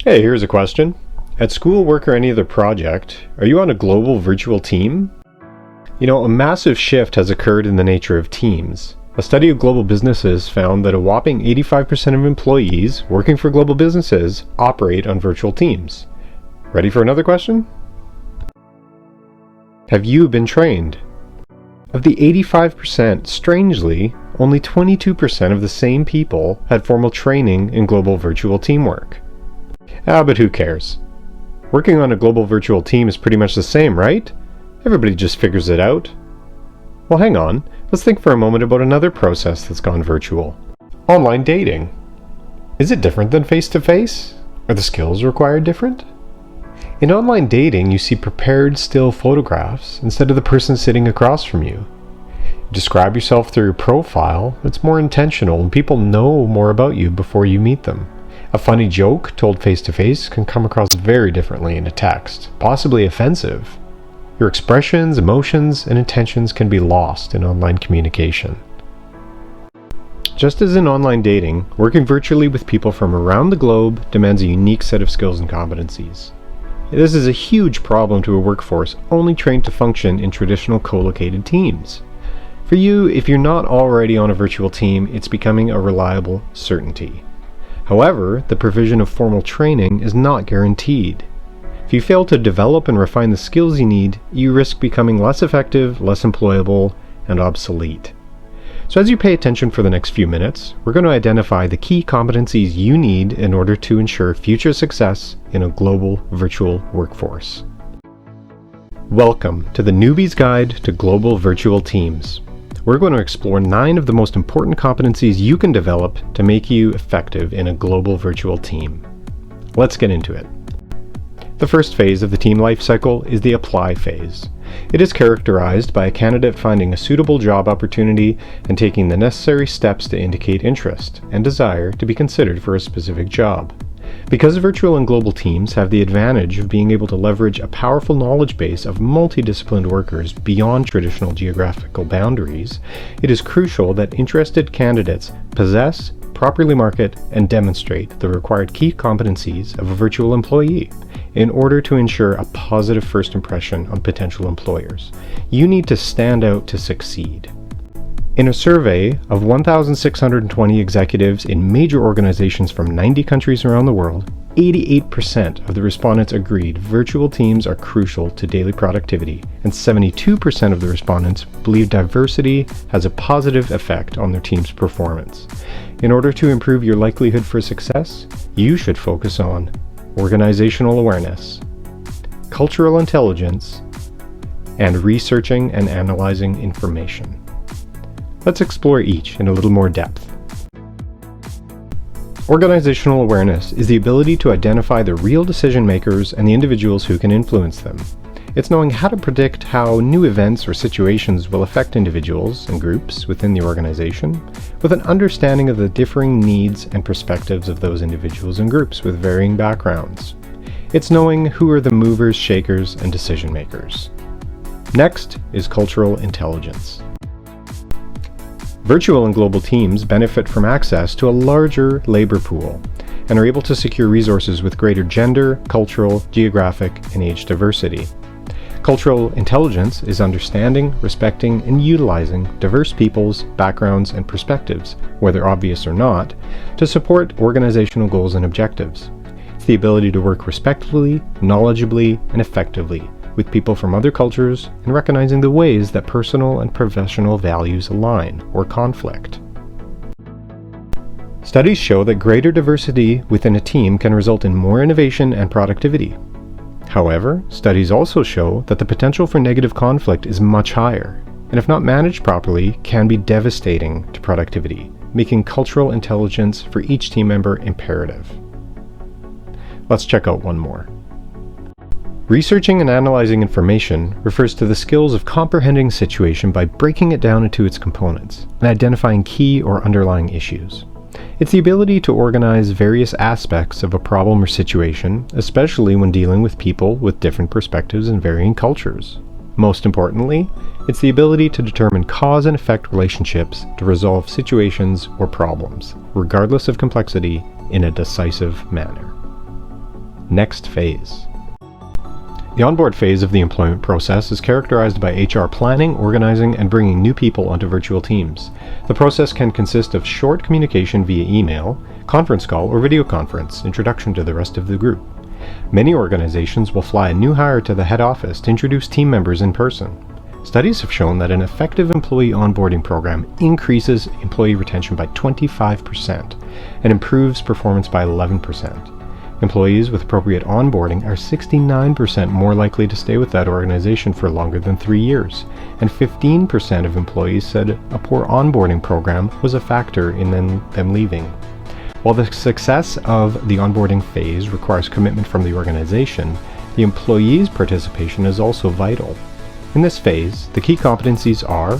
Hey, here's a question. At school, work, or any other project, are you on a global virtual team? You know, a massive shift has occurred in the nature of teams. A study of global businesses found that a whopping 85% of employees working for global businesses operate on virtual teams. Ready for another question? Have you been trained? Of the 85%, strangely, only 22% of the same people had formal training in global virtual teamwork. But who cares? Working on a global virtual team is pretty much the same, right? Everybody just figures it out. Well, hang on. Let's think for a moment about another process that's gone virtual. Online dating. Is it different than face-to-face? Are the skills required different? In online dating, you see prepared still photographs instead of the person sitting across from you. You describe yourself through your profile. It's more intentional and people know more about you before you meet them. A funny joke told face-to-face can come across very differently in a text, possibly offensive. Your expressions, emotions, and intentions can be lost in online communication. Just as in online dating, working virtually with people from around the globe demands a unique set of skills and competencies. This is a huge problem to a workforce only trained to function in traditional co-located teams. For you, if you're not already on a virtual team, it's becoming a reliable certainty. However, the provision of formal training is not guaranteed. If you fail to develop and refine the skills you need, you risk becoming less effective, less employable, and obsolete. So as you pay attention for the next few minutes, we're going to identify the key competencies you need in order to ensure future success in a global virtual workforce. Welcome to the Newbies Guide to Global Virtual Teams. We're going to explore 9 of the most important competencies you can develop to make you effective in a global virtual team. Let's get into it. The first phase of the team life cycle is the apply phase. It is characterized by a candidate finding a suitable job opportunity and taking the necessary steps to indicate interest and desire to be considered for a specific job. Because virtual and global teams have the advantage of being able to leverage a powerful knowledge base of multidisciplined workers beyond traditional geographical boundaries, it is crucial that interested candidates possess, properly market, and demonstrate the required key competencies of a virtual employee in order to ensure a positive first impression on potential employers. You need to stand out to succeed. In a survey of 1,620 executives in major organizations from 90 countries around the world, 88% of the respondents agreed virtual teams are crucial to daily productivity, and 72% of the respondents believe diversity has a positive effect on their team's performance. In order to improve your likelihood for success, you should focus on organizational awareness, cultural intelligence, and researching and analyzing information. Let's explore each in a little more depth. Organizational awareness is the ability to identify the real decision makers and the individuals who can influence them. It's knowing how to predict how new events or situations will affect individuals and groups within the organization, with an understanding of the differing needs and perspectives of those individuals and groups with varying backgrounds. It's knowing who are the movers, shakers, and decision makers. Next is cultural intelligence. Virtual and global teams benefit from access to a larger labor pool and are able to secure resources with greater gender, cultural, geographic, and age diversity. Cultural intelligence is understanding, respecting, and utilizing diverse peoples, backgrounds, and perspectives, whether obvious or not, to support organizational goals and objectives. It's the ability to work respectfully, knowledgeably, and effectively with people from other cultures and recognizing the ways that personal and professional values align or conflict. Studies show that greater diversity within a team can result in more innovation and productivity. However, studies also show that the potential for negative conflict is much higher, and if not managed properly, can be devastating to productivity, making cultural intelligence for each team member imperative. Let's check out one more. Researching and analyzing information refers to the skills of comprehending a situation by breaking it down into its components and identifying key or underlying issues. It's the ability to organize various aspects of a problem or situation, especially when dealing with people with different perspectives and varying cultures. Most importantly, it's the ability to determine cause and effect relationships to resolve situations or problems, regardless of complexity, in a decisive manner. Next phase. The onboard phase of the employment process is characterized by HR planning, organizing, and bringing new people onto virtual teams. The process can consist of short communication via email, conference call, or video conference, introduction to the rest of the group. Many organizations will fly a new hire to the head office to introduce team members in person. Studies have shown that an effective employee onboarding program increases employee retention by 25% and improves performance by 11%. Employees with appropriate onboarding are 69% more likely to stay with that organization for longer than 3 years, and 15% of employees said a poor onboarding program was a factor in them leaving. While the success of the onboarding phase requires commitment from the organization, the employee's participation is also vital. In this phase, the key competencies are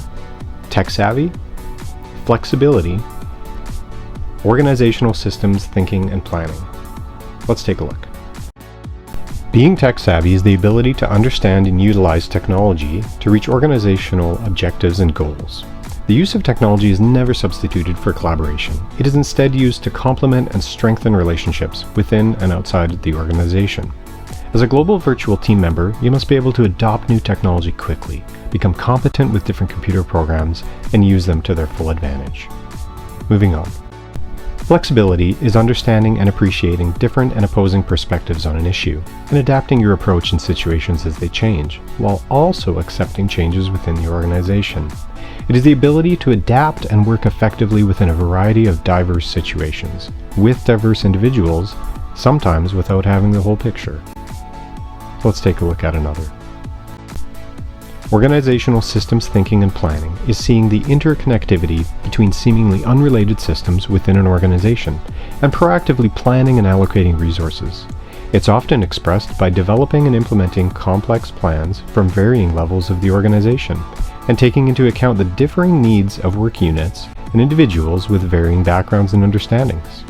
tech savvy, flexibility, organizational systems thinking and planning. Let's take a look. Being tech savvy is the ability to understand and utilize technology to reach organizational objectives and goals. The use of technology is never substituted for collaboration. It is instead used to complement and strengthen relationships within and outside the organization. As a global virtual team member, you must be able to adopt new technology quickly, become competent with different computer programs, and use them to their full advantage. Moving on. Flexibility is understanding and appreciating different and opposing perspectives on an issue, and adapting your approach in situations as they change, while also accepting changes within the organization. It is the ability to adapt and work effectively within a variety of diverse situations, with diverse individuals, sometimes without having the whole picture. Let's take a look at another. Organizational systems thinking and planning is seeing the interconnectivity between seemingly unrelated systems within an organization and proactively planning and allocating resources. It's often expressed by developing and implementing complex plans from varying levels of the organization and taking into account the differing needs of work units and individuals with varying backgrounds and understandings.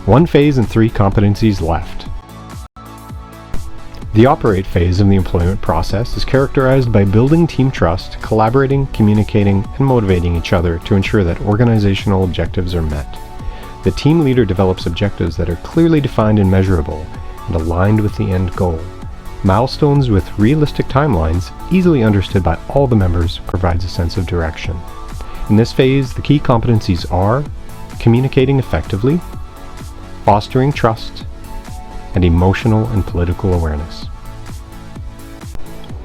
1 phase and 3 competencies left. The operate phase of the employment process is characterized by building team trust, collaborating, communicating, and motivating each other to ensure that organizational objectives are met. The team leader develops objectives that are clearly defined and measurable and aligned with the end goal. Milestones with realistic timelines, easily understood by all the members, provides a sense of direction. In this phase, the key competencies are communicating effectively, fostering trust, and emotional and political awareness.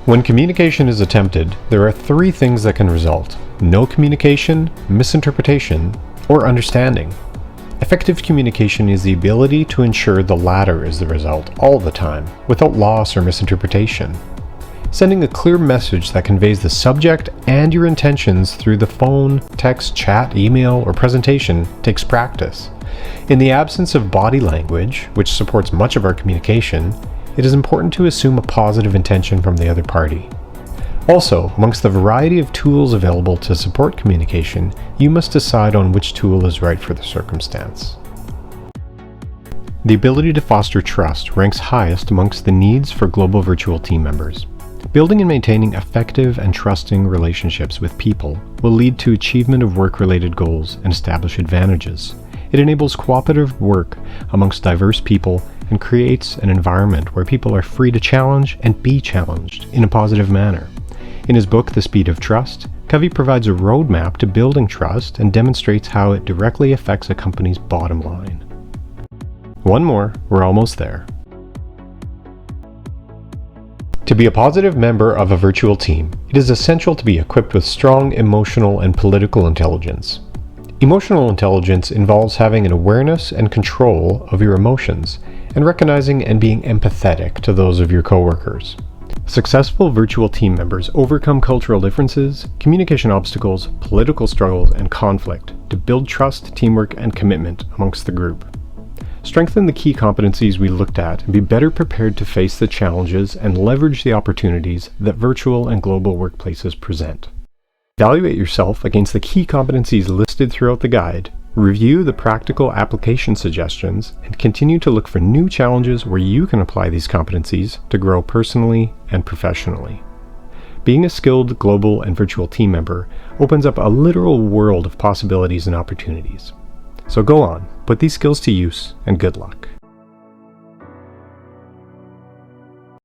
When communication is attempted, there are 3 things that can result: no communication, misinterpretation, or understanding. Effective communication is the ability to ensure the latter is the result all the time, without loss or misinterpretation. Sending a clear message that conveys the subject and your intentions through the phone, text, chat, email, or presentation takes practice. In the absence of body language, which supports much of our communication, it is important to assume a positive intention from the other party. Also, amongst the variety of tools available to support communication, you must decide on which tool is right for the circumstance. The ability to foster trust ranks highest amongst the needs for global virtual team members. Building and maintaining effective and trusting relationships with people will lead to achievement of work-related goals and establish advantages. It enables cooperative work amongst diverse people and creates an environment where people are free to challenge and be challenged in a positive manner. In his book, The Speed of Trust, Covey provides a roadmap to building trust and demonstrates how it directly affects a company's bottom line. One more, we're almost there. To be a positive member of a virtual team, it is essential to be equipped with strong emotional and political intelligence. Emotional intelligence involves having an awareness and control of your emotions and recognizing and being empathetic to those of your coworkers. Successful virtual team members overcome cultural differences, communication obstacles, political struggles, and conflict to build trust, teamwork, and commitment amongst the group. Strengthen the key competencies we looked at and be better prepared to face the challenges and leverage the opportunities that virtual and global workplaces present. Evaluate yourself against the key competencies listed throughout the guide, review the practical application suggestions, and continue to look for new challenges where you can apply these competencies to grow personally and professionally. Being a skilled global and virtual team member opens up a literal world of possibilities and opportunities. So go on, put these skills to use, and good luck.